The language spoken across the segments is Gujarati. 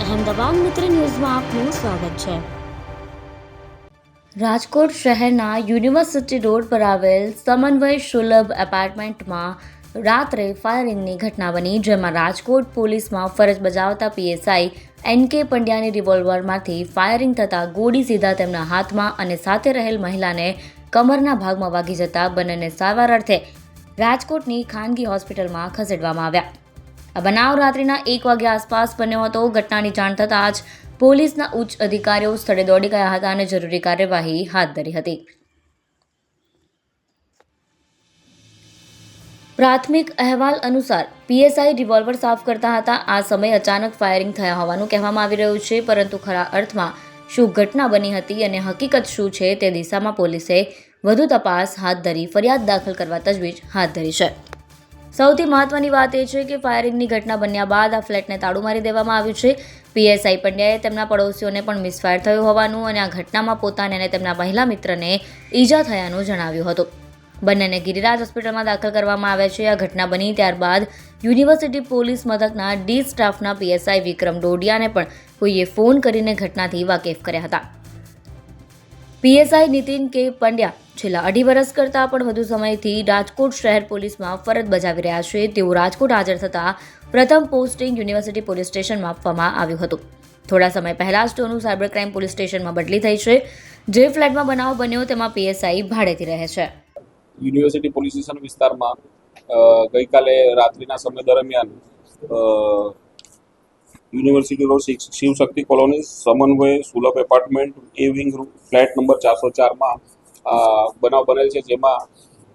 અહેમદાબાદ મિત્ર ન્યૂઝમાં આપનું સ્વાગત છે। રાજકોટ શહેરના યુનિવર્સિટી રોડ પર આવેલ સમન્વય સુલભ એપાર્ટમેન્ટમાં રાત્રે ફાયરિંગની ઘટના બની, જેમાં રાજકોટ પોલીસમાં ફરજ બજાવતા પીએસઆઈ એનકે પંડ્યાની રિવોલ્વરમાંથી ફાયરિંગ થતાં ગોળી સીધા તેમના હાથમાં અને સાથે રહેલ મહિલાને કમરના ભાગમાં વાગી જતા બંનેને સારવાર અર્થે રાજકોટની ખાનગી હોસ્પિટલમાં ખસેડવામાં આવ્યા। આ બનાવ રાત્રિના 1 વાગ્યા આસપાસ બન્યો હતો। ઘટનાની જાણ થતાં જ પોલીસના ઉચ્ચ અધિકારીઓ સ્થળે દોડી ગયા હતા અને જરૂરી કાર્યવાહી હાથ ધરી હતી। પ્રાથમિક અહેવાલ અનુસાર પીએસઆઈ રિવોલ્વર સાફ કરતા હતા। આ સમયે અચાનક ફાયરિંગ થયા હોવાનું કહેવામાં આવી રહ્યું છે, પરંતુ ખરા અર્થમાં શું ઘટના બની હતી અને હકીકત શું છે તે દિશામાં પોલીસે વધુ તપાસ હાથ ધરી ફરિયાદ દાખલ કરવા તજવીજ હાથ ધરી છે। સૌથી મહત્વની વાત એ છે કે ફાયરિંગની ઘટના બન્યા બાદ આ ફ્લેટને તાળું મારી દેવામાં આવ્યું છે। પીએસઆઈ પંડ્યાએ તેમના પડોશીઓને પણ મિસફાયર થયું હોવાનું અને આ ઘટનામાં પોતાને અને તેમના મહિલા મિત્રને ઈજા થયાનું જણાવ્યું હતું। બંનેને ગિરિરાજ હોસ્પિટલમાં દાખલ કરવામાં આવ્યા છે। આ ઘટના બની ત્યારબાદ યુનિવર્સિટી પોલીસ મથકના ડી સ્ટાફના પીએસઆઈ વિક્રમ ડોડિયાને પણ કોઈએ ફોન કરીને ઘટનાથી વાકેફ કર્યા હતા। પીએસઆઈ નીતિન કે પંડ્યા છેલ્લા 2.5 વર્ષ કરતાં પણ વધુ સમયથી રાજકોટ શહેર પોલીસમાં ફરજ બજાવી રહ્યા છે। તેઓ રાજકોટ હાજર થતાં પ્રથમ પોસ્ટિંગ યુનિવર્સિટી પોલીસ સ્ટેશનમાં આપવામાં આવ્યું હતું। થોડા સમય પહેલા જ તેઓનું સાયબર ક્રાઇમ પોલીસ સ્ટેશનમાં બદલી થઈ છે। જે ફ્લેટમાં બનાવ બન્યો તેમાં પીએસઆઈ ભાડેથી રહે છે। યુનિવર્સિટી પોલીસ સ્ટેશન વિસ્તારમાં ગઈકાલે રાત્રિના સમય દરમિયાન યુનિવર્સિટી રોડ શિવશક્તિ કોલોની સમન્વય સુલભ એપાર્ટમેન્ટ એ વિંગ ફ્લેટ નંબર 404માં બનાવ બનેલ છે, જેમાં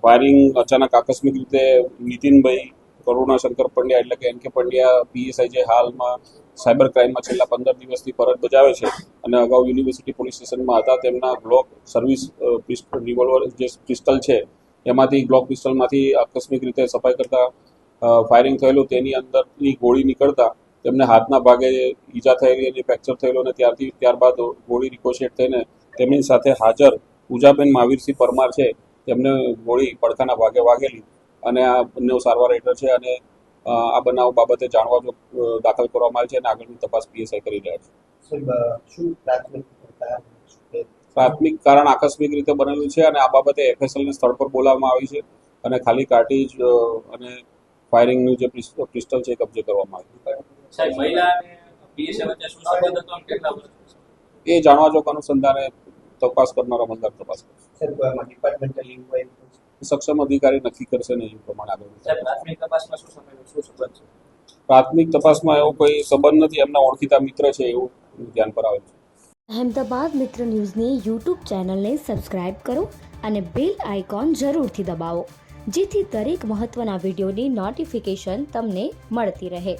ફાયરિંગ અચાનક આકસ્મિક રીતે નીતિનભાઈ કરુણાશંકર પંડ્યા એટલે કે એનકે પંડ્યા પીએસઆઈ જે હાલમાં સાયબર ક્રાઇમમાં છેલ્લા 15 દિવસથી ફરજ બજાવે છે અને અગાઉ યુનિવર્સિટી પોલીસ સ્ટેશનમાં હતા, તેમના ગ્લોક સર્વિસ રિવોલ્વર જે પિસ્ટલ છે એમાંથી ગ્લોક પિસ્ટલમાંથી આકસ્મિક રીતે સફાઈ કરતા ફાયરિંગ થયેલું, તેની અંદરની ગોળી નીકળતા તેમને હાથના ભાગે ઈજા થયેલી અને ફ્રેક્ચર થયેલું અને ત્યારબાદ ગોળી રિકોશેટ થઈને તેમની સાથે હાજર પૂજાબેન મહાવીરસિંહ પરમાર છે તેમને ગોળી પડખાના ભાગે વાગેલી અને આ બંને સારવાર હેઠળ છે અને આ બનાવ બાબતે જાણવા દાખલ કરવામાં આવે છે અને આગળની તપાસ પીએસઆઈ કરી રહ્યા છે। પ્રાથમિક કારણ આકસ્મિક રીતે બનેલું છે અને આ બાબતે એફએસએલને સ્થળ પર બોલાવવામાં આવી છે અને ખાલી કાર્ટીજ અને ફાયરિંગનું જે પિસ્ટલ છે કબજે કરવામાં આવ્યું છે। એ જાણવા જોગ અનુસંધાને તપાસ કરનાર અમલદાર તપાસ કરશે। સક્ષમ અધિકારી નક્કી કરશે ને એ પ્રમાણે આગળ પ્રાથમિક તપાસમાં એવો કોઈ સંબંધ નથી, એમના ઓળખીતા મિત્ર છે એવું ધ્યાન પર આવે છે। અહેમદાબાદ મિત્ર ન્યૂઝની યુટ્યુબ ચેનલને સબસ્ક્રાઇબ કરો અને બેલ આઇકોન જરૂરથી દબાવો, જેથી દરેક મહત્વના વિડીયોની નોટિફિકેશન તમને મળતી રહે।